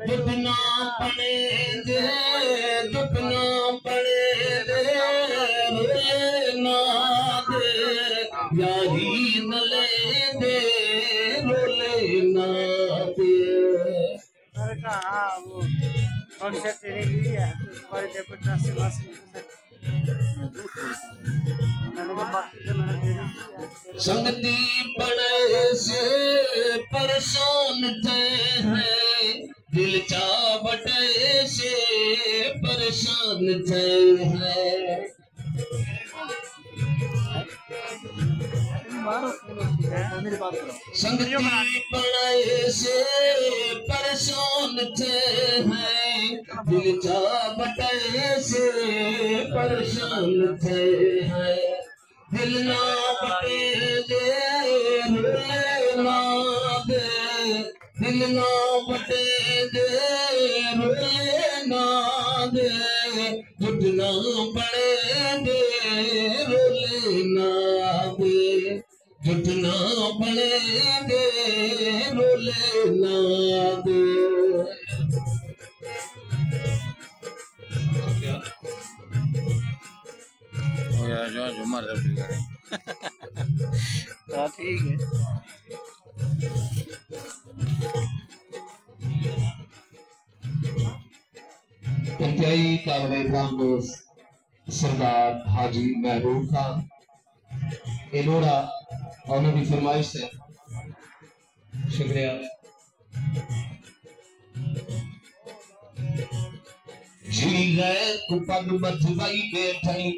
दुपना पड़े दे दुपना पड़े दे रोले ना दे यारी नले दे रोले ना दे कॉन्सेप्ट तेरे लिए है तुम्हारे डेपुटी से संगती बड़े से परेशान थे हैं दिल चा बटे से परेशान थे हैं संगती बड़े से परेशान थे हैं दिल चा बटे से परेशान थे हैं दिल ना बटे दे रोले ना दे दिल ना बटे दे रोले ना दे घुटना पड़े दे रोले ना दे घुटना पड़े दे रोले ना दे जो झुमर ठीक है इंतहाई काबिल एहतराम दोस्त सरदार हाजी महबूब खान इनोरा और उनकी फरमाइश है शुक्रिया जी गैर पग मथवाई बैठई